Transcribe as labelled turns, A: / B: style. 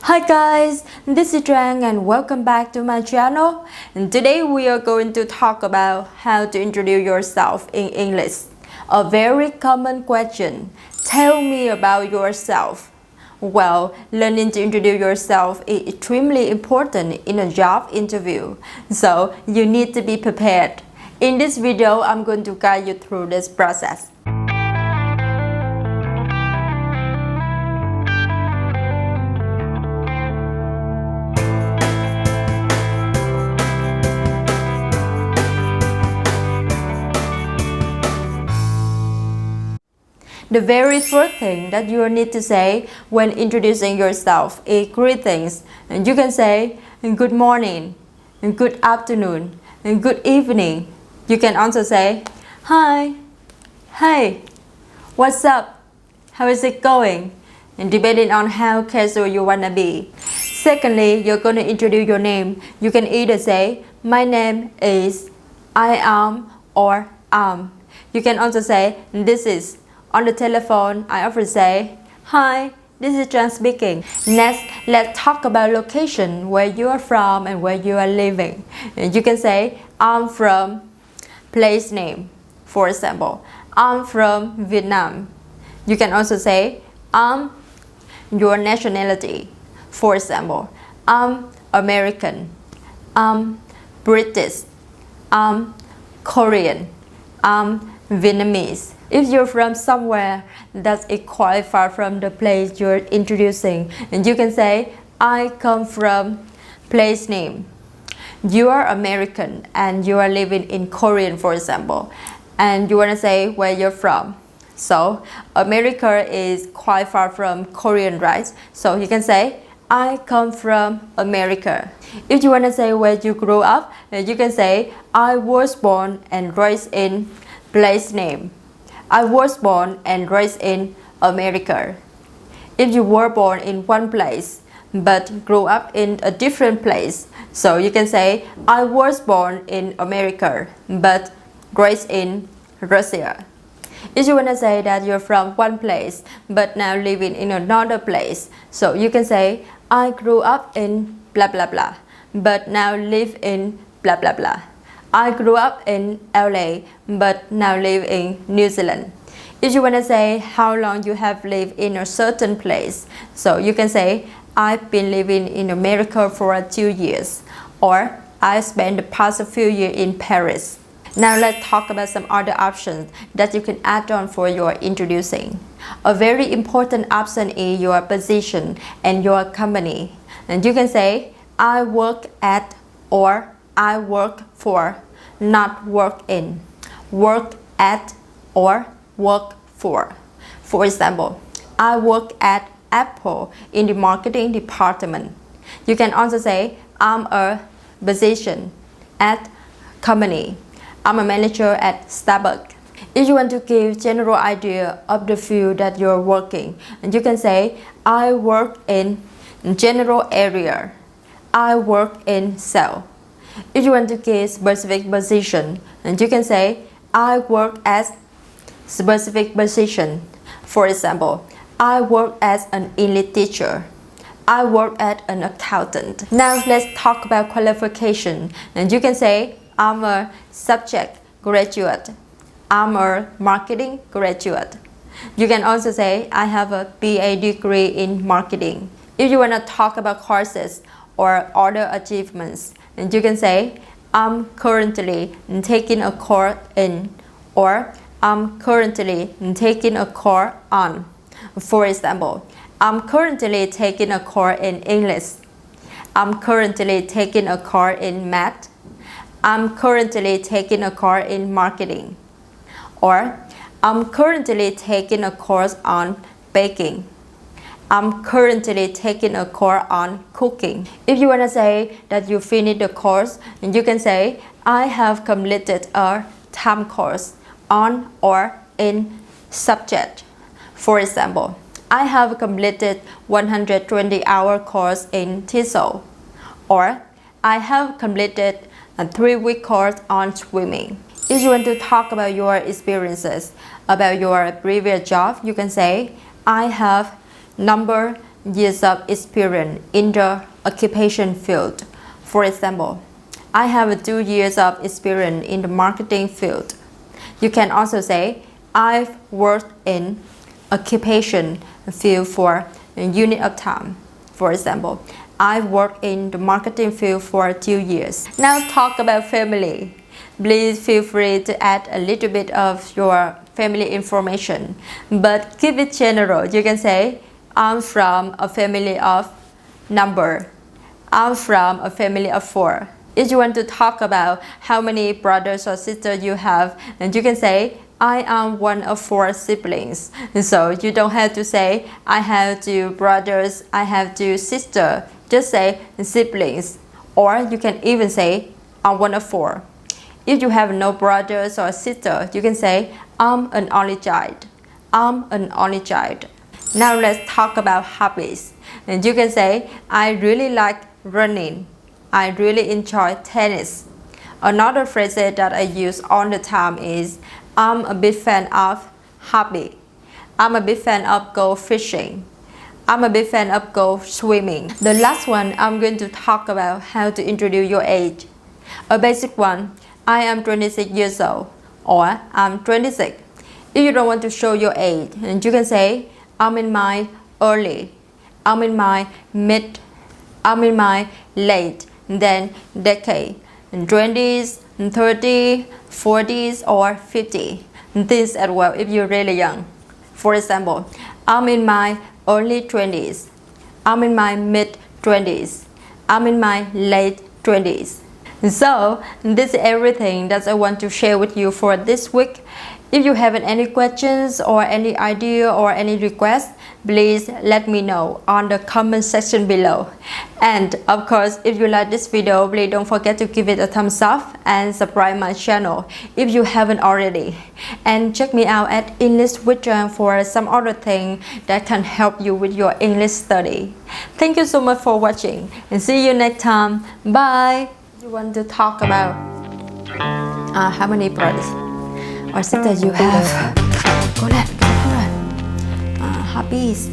A: Hi guys, this is Trang and welcome back to my channel. And today we are going to talk about how to introduce yourself in English. A very common question. Tell me about yourself. Well, learning to introduce yourself is extremely important in a job interview, so you need to be prepared. In this video, I'm going to guide you through this process. The very first thing that you need to say when introducing yourself is greetings. And you can say good morning, and good afternoon, and good evening. You can also say hi, hey, what's up, how is it going? And depending on how casual you wanna be. Secondly, you're gonna introduce your name. You can either say my name is, I am, or You can also say this is. On the telephone, I often say, hi, this is Trang speaking. Next, let's talk about location, where you are from and where you are living. You can say, I'm from place name. For example, I'm from Vietnam. You can also say, I'm your nationality. For example, I'm American, I'm British, I'm Korean, I'm Vietnamese. If you're from somewhere that is quite far from the place you're introducing, and you can say, I come from place name. You are American and you are living in Korean, for example, and you want to say where you're from. So America is quite far from Korean, right? So you can say, I come from America. If you want to say where you grew up, you can say, I was born and raised in place name. I was born and raised in America. If you were born in one place but grew up in a different place, so you can say, I was born in America but raised in Russia. If you want to say that you're from one place but now living in another place, so you can say, I grew up in blah blah blah but now live in blah blah blah. I grew up in LA but now live in New Zealand. If you want to say how long you have lived in a certain place, so you can say, I've been living in America for 2 years, or I spent the past few years in Paris. Now let's talk about some other options that you can add on for your introducing. A very important option is your position and your company. And you can say, I work at, or I work for, not work in. Work at or work for. For example, I work at Apple in the marketing department. You can also say, I'm a position at company. I'm a manager at Starbucks. If you want to give general idea of the field that you're working, and you can say, I work in general area. I work in sales. If you want to give specific position, and you can say, I work as specific position. For example, I work as an English teacher. I work as an accountant. Now let's talk about qualification. And you can say, I'm a subject graduate. I'm a marketing graduate. You can also say, I have a BA degree in marketing. If you want to talk about courses or other achievements, and you can say, I'm currently taking a course in, or I'm currently taking a course on. For example, I'm currently taking a course in English. I'm currently taking a course in math. I'm currently taking a course in marketing. Or I'm currently taking a course on baking. I'm currently taking a course on cooking. If you want to say that you finished the course, you can say, I have completed a time course on or in subject. For example, I have completed 120-hour course in TESOL. Or I have completed a 3-week course on swimming. If you want to talk about your experiences about your previous job, you can say, I have number years of experience in the occupation field. For example, I have 2 years of experience in the marketing field. You can also say, I've worked in occupation field for a unit of time. For example, I've worked in the marketing field for 2 years. Now talk about family. Please feel free to add a little bit of your family information, but keep it general. You can say, I'm from a family of number. I'm from a family of 4. If you want to talk about how many brothers or sisters you have, and you can say, I am one of 4 siblings. So you don't have to say, I have 2 brothers, I have 2 sisters. Just say siblings. Or you can even say, I'm one of 4. If you have no brothers or sisters, you can say, I'm an only child. I'm an only child. Now let's talk about hobbies. And you can say, I really like running. I really enjoy tennis. Another phrase that I use all the time is, I'm a big fan of hobby. I'm a big fan of go fishing. I'm a big fan of go swimming. The last one, I'm going to talk about how to introduce your age. A basic one, I am 26 years old, or I'm 26. If you don't want to show your age, you can say, I'm in my early, I'm in my mid, I'm in my late, then decade, 20s, 30, 40s, or 50. This as well if you're really young. For example, I'm in my early 20s, I'm in my mid 20s, I'm in my late 20s. So this is everything that I want to share with you for this week. If you have any questions or any idea or any requests, please let me know on the comment section below. And of course, if you like this video, please don't forget to give it a thumbs up and subscribe my channel if you haven't already. And check me out at English with Trang for some other thing that can help you with your English study. Thank you so much for watching and see you next time. Bye! You want to talk about how many brothers or sisters you have? Go ahead, hobbies.